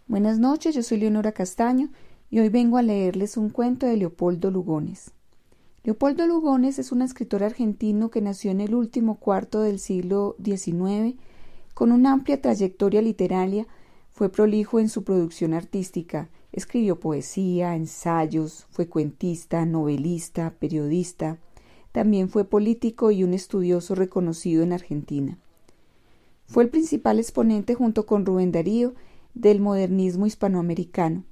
Buenas noches, yo soy Leonora Castaño y hoy vengo a leerles un cuento de Leopoldo Lugones. Leopoldo Lugones es un escritor argentino que nació en el último cuarto del siglo XIX. Con una amplia trayectoria literaria, fue prolijo en su producción artística. Escribió poesía, ensayos, fue cuentista, novelista, periodista. También fue político y un estudioso reconocido en Argentina. Fue el principal exponente, junto con Rubén Darío, del modernismo hispanoamericano.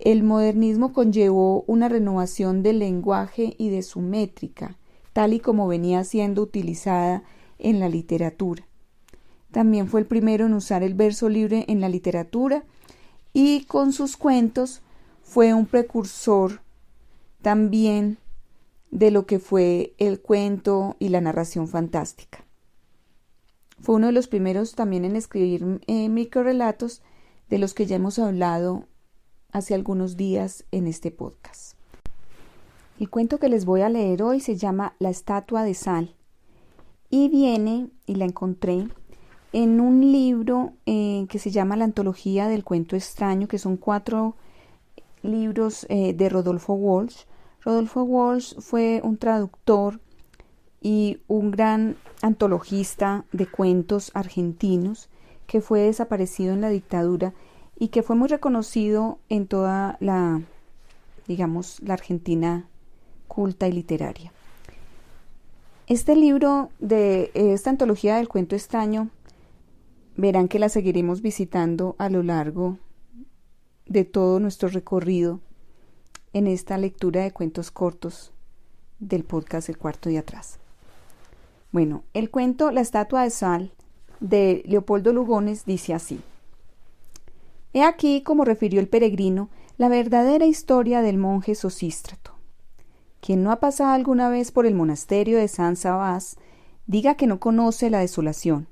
El modernismo conllevó una renovación del lenguaje y de su métrica, tal y como venía siendo utilizada en la literatura. También fue el primero en usar el verso libre en la literatura y con sus cuentos fue un precursor también de lo que fue el cuento y la narración fantástica. Fue uno de los primeros también en escribir microrelatos, de los que ya hemos hablado hace algunos días en este podcast. El cuento que les voy a leer hoy se llama La estatua de sal y la encontré en un libro que se llama La antología del cuento extraño, que son 4 libros de Rodolfo Walsh. Rodolfo Walsh fue un traductor y un gran antologista de cuentos argentinos que fue desaparecido en la dictadura y que fue muy reconocido en toda la Argentina culta y literaria. Este libro de esta antología del cuento extraño, verán que la seguiremos visitando a lo largo de todo nuestro recorrido en esta lectura de cuentos cortos del podcast El Cuarto de Atrás. Bueno, el cuento La estatua de sal de Leopoldo Lugones dice así: He aquí, como refirió el peregrino, la verdadera historia del monje Sosístrato. Quien no ha pasado alguna vez por el monasterio de San Sabás, diga que no conoce la desolación.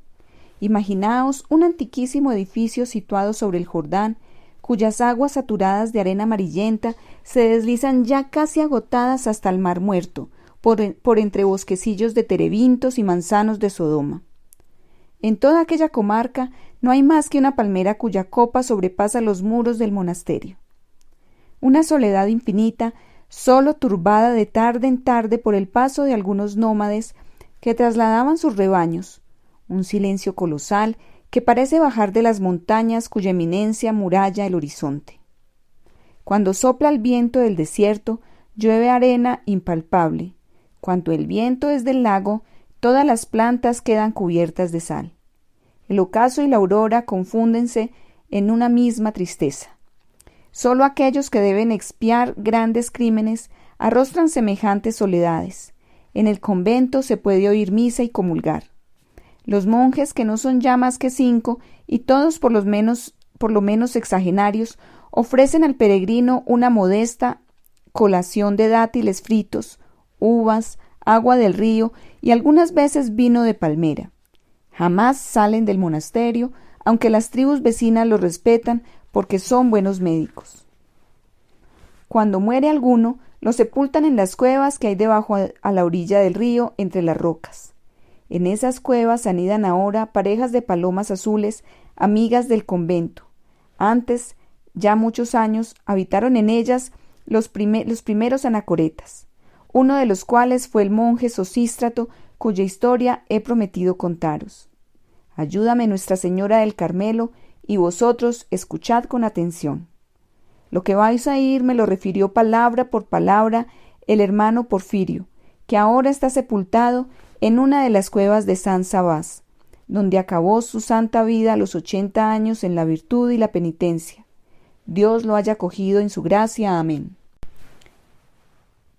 Imaginaos un antiquísimo edificio situado sobre el Jordán, cuyas aguas saturadas de arena amarillenta se deslizan ya casi agotadas hasta el mar muerto, por entre bosquecillos de terebintos y manzanos de Sodoma. En toda aquella comarca no hay más que una palmera cuya copa sobrepasa los muros del monasterio. Una soledad infinita, solo turbada de tarde en tarde por el paso de algunos nómades que trasladaban sus rebaños. Un silencio colosal que parece bajar de las montañas cuya eminencia muralla el horizonte. Cuando sopla el viento del desierto, llueve arena impalpable. Cuando el viento es del lago, todas las plantas quedan cubiertas de sal. El ocaso y la aurora confúndense en una misma tristeza. Solo aquellos que deben expiar grandes crímenes arrostran semejantes soledades. En el convento se puede oír misa y comulgar. Los monjes, que no son ya más que 5, y todos por lo menos sexagenarios, ofrecen al peregrino una modesta colación de dátiles fritos, uvas, agua del río y algunas veces vino de palmera. Jamás salen del monasterio, aunque las tribus vecinas los respetan porque son buenos médicos. Cuando muere alguno, lo sepultan en las cuevas que hay debajo a la orilla del río, entre las rocas. En esas cuevas anidan ahora parejas de palomas azules, amigas del convento. Antes, ya muchos años, habitaron en ellas los primeros anacoretas, uno de los cuales fue el monje Sosístrato, cuya historia he prometido contaros. Ayúdame Nuestra Señora del Carmelo, y vosotros escuchad con atención. Lo que vais a oír me lo refirió palabra por palabra el hermano Porfirio, que ahora está sepultado en una de las cuevas de San Sabás, donde acabó su santa vida a los 80 años en la virtud y la penitencia. Dios lo haya acogido en su gracia. Amén.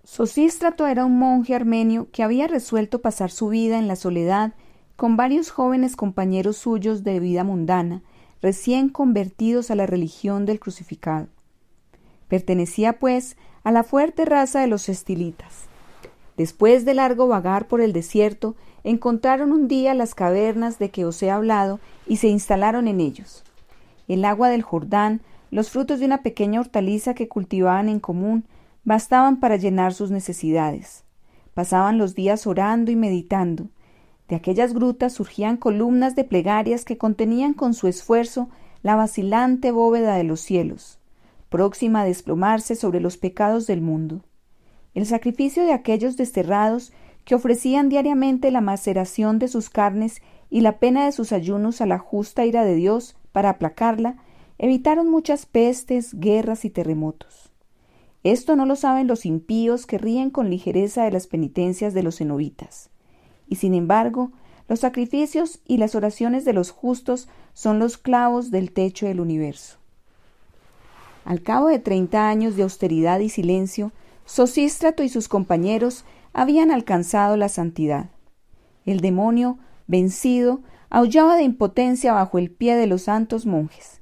Sosístrato era un monje armenio que había resuelto pasar su vida en la soledad con varios jóvenes compañeros suyos de vida mundana, recién convertidos a la religión del crucificado. Pertenecía, pues, a la fuerte raza de los estilitas. Después de largo vagar por el desierto, encontraron un día las cavernas de que os he hablado y se instalaron en ellos. El agua del Jordán, los frutos de una pequeña hortaliza que cultivaban en común, bastaban para llenar sus necesidades. Pasaban los días orando y meditando. De aquellas grutas surgían columnas de plegarias que contenían con su esfuerzo la vacilante bóveda de los cielos, próxima a desplomarse sobre los pecados del mundo. El sacrificio de aquellos desterrados que ofrecían diariamente la maceración de sus carnes y la pena de sus ayunos a la justa ira de Dios para aplacarla, evitaron muchas pestes, guerras y terremotos. Esto no lo saben los impíos que ríen con ligereza de las penitencias de los cenobitas. Y sin embargo, los sacrificios y las oraciones de los justos son los clavos del techo del universo. Al cabo de 30 años de austeridad y silencio, Sosístrato y sus compañeros habían alcanzado la santidad. El demonio, vencido, aullaba de impotencia bajo el pie de los santos monjes.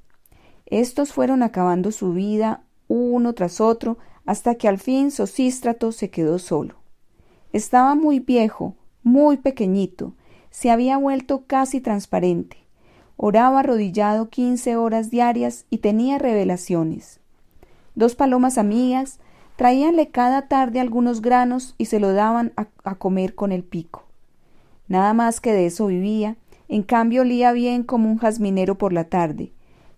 Estos fueron acabando su vida uno tras otro hasta que al fin Sosístrato se quedó solo. Estaba muy viejo, muy pequeñito, se había vuelto casi transparente. Oraba arrodillado 15 horas diarias y tenía revelaciones. 2 palomas amigas traíanle cada tarde algunos granos y se lo daban a comer con el pico. Nada más que de eso vivía, en cambio olía bien como un jazminero por la tarde.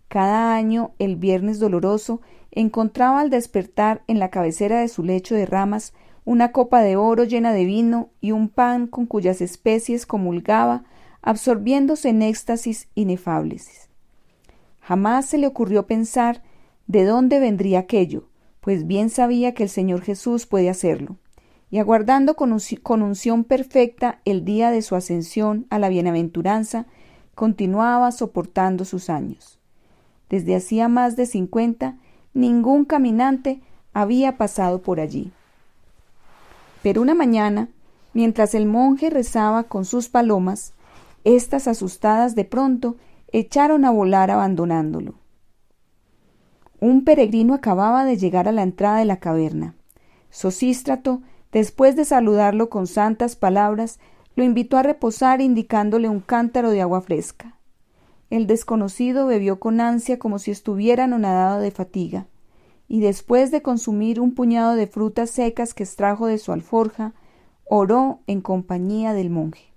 Cada año, el viernes doloroso, encontraba al despertar en la cabecera de su lecho de ramas una copa de oro llena de vino y un pan con cuyas especies comulgaba, absorbiéndose en éxtasis inefables. Jamás se le ocurrió pensar de dónde vendría aquello, pues bien sabía que el Señor Jesús puede hacerlo, y aguardando con unción perfecta el día de su ascensión a la bienaventuranza, continuaba soportando sus años. Desde hacía más de 50, ningún caminante había pasado por allí. Pero una mañana, mientras el monje rezaba con sus palomas, éstas asustadas de pronto echaron a volar abandonándolo. Un peregrino acababa de llegar a la entrada de la caverna. Sosístrato, después de saludarlo con santas palabras, lo invitó a reposar indicándole un cántaro de agua fresca. El desconocido bebió con ansia como si estuviera anonadado de fatiga, y después de consumir un puñado de frutas secas que extrajo de su alforja, oró en compañía del monje.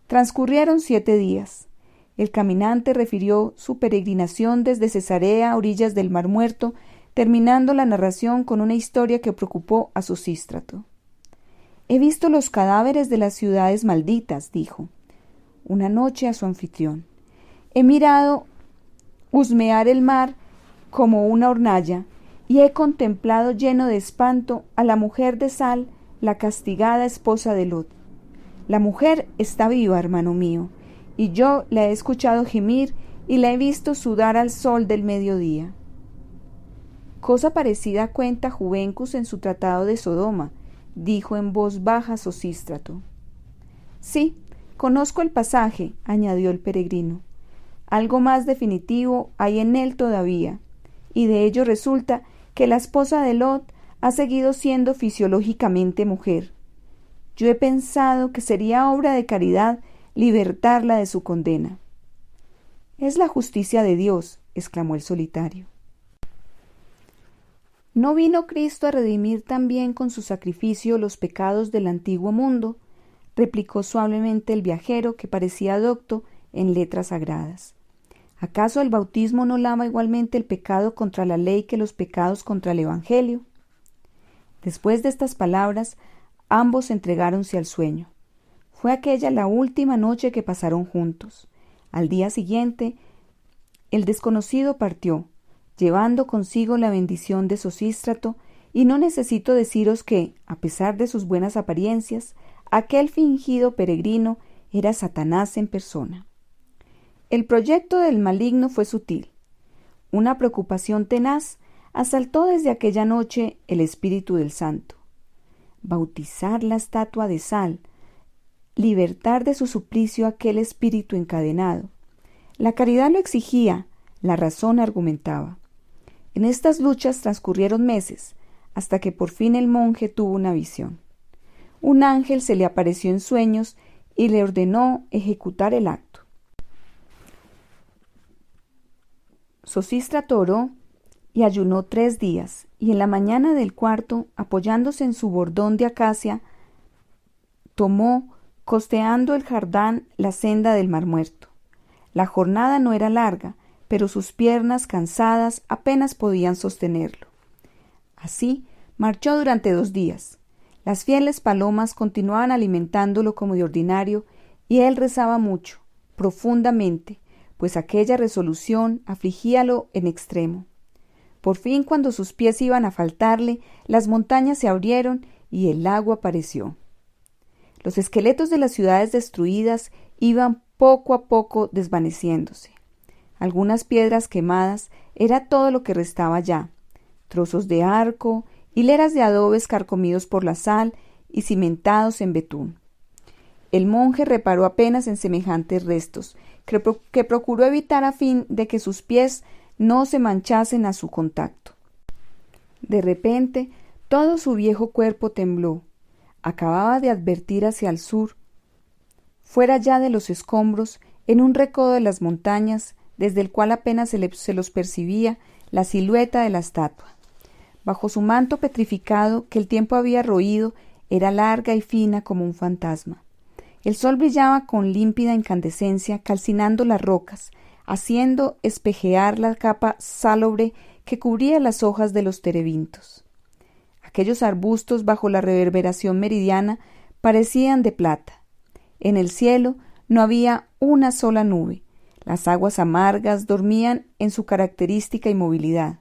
Transcurrieron 7 días. El caminante refirió su peregrinación desde Cesarea a orillas del Mar Muerto, terminando la narración con una historia que preocupó a Sosístrato. «He visto los cadáveres de las ciudades malditas», dijo una noche a su anfitrión. «He mirado husmear el mar como una hornalla, y he contemplado lleno de espanto a la mujer de sal, la castigada esposa de Lot. La mujer está viva, hermano mío, y yo la he escuchado gemir y la he visto sudar al sol del mediodía». Cosa parecida cuenta Juvencus en su tratado de Sodoma, dijo en voz baja Sosístrato. «Sí, conozco el pasaje», añadió el peregrino. «Algo más definitivo hay en él todavía, y de ello resulta que la esposa de Lot ha seguido siendo fisiológicamente mujer. Yo he pensado que sería obra de caridad libertarla de su condena». «Es la justicia de Dios», exclamó el solitario. ¿No vino Cristo a redimir también con su sacrificio los pecados del antiguo mundo?, replicó suavemente el viajero, que parecía docto en letras sagradas. ¿Acaso el bautismo no lava igualmente el pecado contra la ley que los pecados contra el Evangelio? Después de estas palabras, ambos entregáronse al sueño. Fue aquella la última noche que pasaron juntos. Al día siguiente, el desconocido partió, llevando consigo la bendición de Sosístrato, y no necesito deciros que, a pesar de sus buenas apariencias, aquel fingido peregrino era Satanás en persona. El proyecto del maligno fue sutil. Una preocupación tenaz asaltó desde aquella noche el espíritu del santo. Bautizar la estatua de sal, libertar de su suplicio aquel espíritu encadenado. La caridad lo exigía, la razón argumentaba. En estas luchas transcurrieron meses, hasta que por fin el monje tuvo una visión. Un ángel se le apareció en sueños y le ordenó ejecutar el acto. Sosístrato oró y ayunó 3 días, y en la mañana del 4, apoyándose en su bordón de acacia, tomó, costeando el Jardán, la senda del Mar Muerto. La jornada no era larga, pero sus piernas, cansadas, apenas podían sostenerlo. Así marchó durante 2 días. Las fieles palomas continuaban alimentándolo como de ordinario, y él rezaba mucho, profundamente, pues aquella resolución afligíalo en extremo. Por fin, cuando sus pies iban a faltarle, las montañas se abrieron y el agua apareció. Los esqueletos de las ciudades destruidas iban poco a poco desvaneciéndose. Algunas piedras quemadas era todo lo que restaba ya, trozos de arco, hileras de adobes carcomidos por la sal y cimentados en betún. El monje reparó apenas en semejantes restos, que procuró evitar a fin de que sus pies no se manchasen a su contacto. De repente, todo su viejo cuerpo tembló. Acababa de advertir hacia el sur, fuera ya de los escombros, en un recodo de las montañas, desde el cual apenas se los percibía, la silueta de la estatua. Bajo su manto petrificado, que el tiempo había roído, era larga y fina como un fantasma. El sol brillaba con límpida incandescencia, calcinando las rocas, haciendo espejear la capa sálobre que cubría las hojas de los terebintos. Aquellos arbustos bajo la reverberación meridiana parecían de plata. En el cielo no había una sola nube. Las aguas amargas dormían en su característica inmovilidad.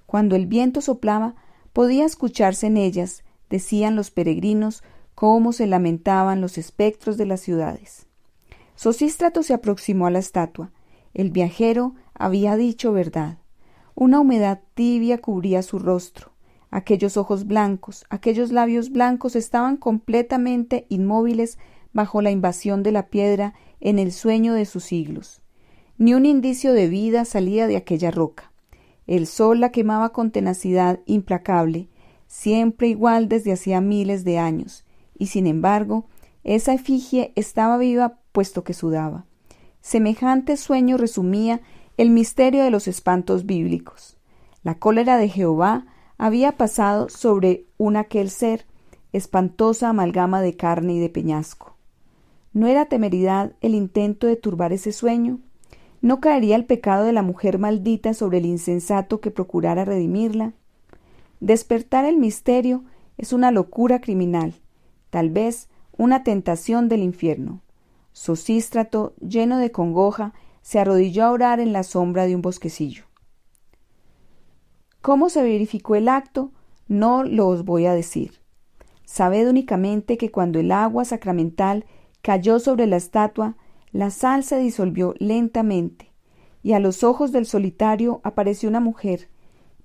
Cuando el viento soplaba, podía escucharse en ellas, decían los peregrinos, cómo se lamentaban los espectros de las ciudades. Sosístrato se aproximó a la estatua. El viajero había dicho verdad. Una humedad tibia cubría su rostro. Aquellos ojos blancos, aquellos labios blancos estaban completamente inmóviles bajo la invasión de la piedra en el sueño de sus siglos. Ni un indicio de vida salía de aquella roca. El sol la quemaba con tenacidad implacable, siempre igual desde hacía miles de años, y sin embargo, esa efigie estaba viva puesto que sudaba. Semejante sueño resumía el misterio de los espantos bíblicos. La cólera de Jehová había pasado sobre un aquel ser, espantosa amalgama de carne y de peñasco. ¿No era temeridad el intento de turbar ese sueño? ¿No caería el pecado de la mujer maldita sobre el insensato que procurara redimirla? Despertar el misterio es una locura criminal, tal vez una tentación del infierno. Sosístrato, lleno de congoja, se arrodilló a orar en la sombra de un bosquecillo. ¿Cómo se verificó el acto? No lo os voy a decir. Sabed únicamente que cuando el agua sacramental cayó sobre la estatua, la sal se disolvió lentamente, y a los ojos del solitario apareció una mujer,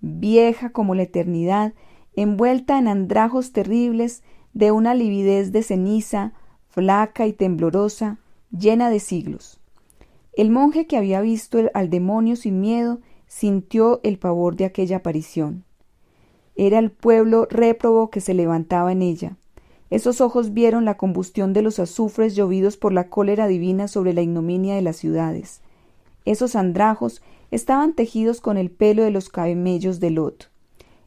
vieja como la eternidad, envuelta en andrajos terribles, de una lividez de ceniza, flaca y temblorosa, llena de siglos. El monje, que había visto al demonio sin miedo, sintió el pavor de aquella aparición. Era el pueblo réprobo que se levantaba en ella. Esos ojos vieron la combustión de los azufres llovidos por la cólera divina sobre la ignominia de las ciudades. Esos andrajos estaban tejidos con el pelo de los camellos de Lot.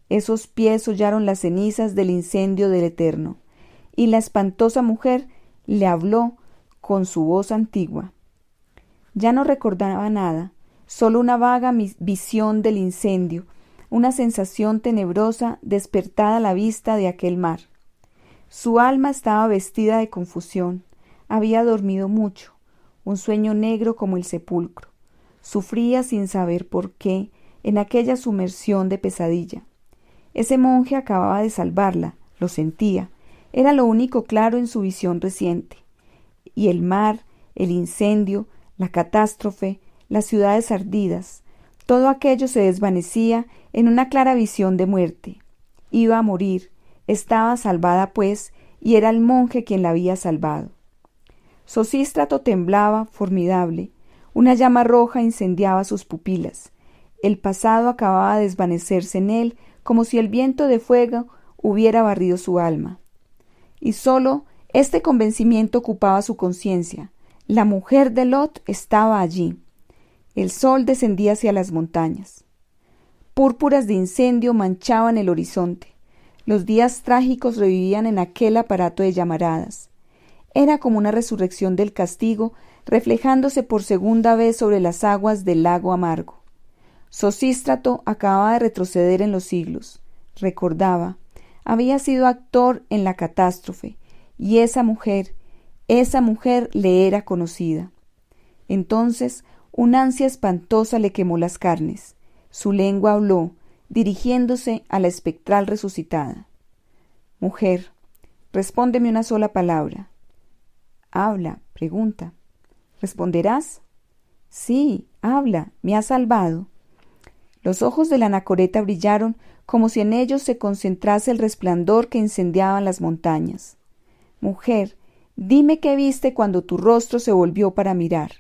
Esos pies hollaron las cenizas del incendio del Eterno. Y la espantosa mujer le habló con su voz antigua. Ya no recordaba nada, solo una vaga visión del incendio, una sensación tenebrosa despertada a la vista de aquel mar. Su alma estaba vestida de confusión, había dormido mucho, un sueño negro como el sepulcro. Sufría sin saber por qué en aquella sumersión de pesadilla. Ese monje acababa de salvarla, lo sentía, era lo único claro en su visión reciente. Y el mar, el incendio, la catástrofe, las ciudades ardidas, todo aquello se desvanecía en una clara visión de muerte. Iba a morir, estaba salvada pues, y era el monje quien la había salvado. Sosístrato temblaba, formidable. Una llama roja incendiaba sus pupilas. El pasado acababa de desvanecerse en él, como si el viento de fuego hubiera barrido su alma. Y sólo este convencimiento ocupaba su conciencia. La mujer de Lot estaba allí. El sol descendía hacia las montañas. Púrpuras de incendio manchaban el horizonte. Los días trágicos revivían en aquel aparato de llamaradas. Era como una resurrección del castigo reflejándose por segunda vez sobre las aguas del lago amargo. Sosístrato acababa de retroceder en los siglos. Recordaba, había sido actor en la catástrofe, y esa mujer le era conocida. Entonces, una ansia espantosa le quemó las carnes. Su lengua habló, dirigiéndose a la espectral resucitada. Mujer, respóndeme una sola palabra. Habla, pregunta. ¿Responderás? Sí, habla, me has salvado. Los ojos de la anacoreta brillaron como si en ellos se concentrase el resplandor que incendiaban las montañas. Mujer, dime qué viste cuando tu rostro se volvió para mirar.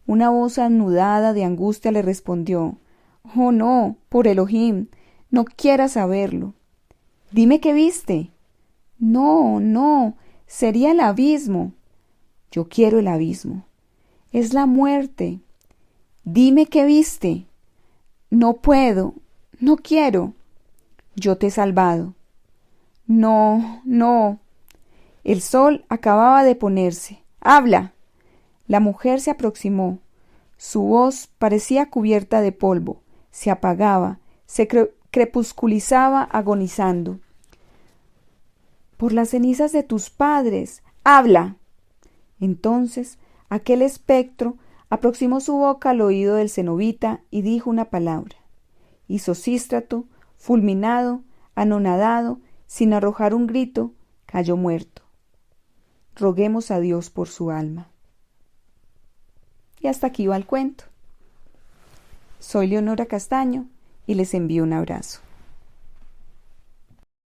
Una voz anudada de angustia le respondió: Oh no, por Elohim, no quieras saberlo. Dime qué viste. No, no, sería el abismo. Yo quiero el abismo. Es la muerte. Dime qué viste. No puedo, no quiero. Yo te he salvado. No, no. El sol acababa de ponerse. ¡Habla! La mujer se aproximó. Su voz parecía cubierta de polvo. Se apagaba, se crepusculizaba agonizando. Por las cenizas de tus padres. ¡Habla! Entonces aquel espectro aproximó su boca al oído del cenobita y dijo una palabra. Y Sosístrato, fulminado, anonadado, sin arrojar un grito, cayó muerto. Roguemos a Dios por su alma. Y hasta aquí va el cuento. Soy Leonora Castaño y les envío un abrazo.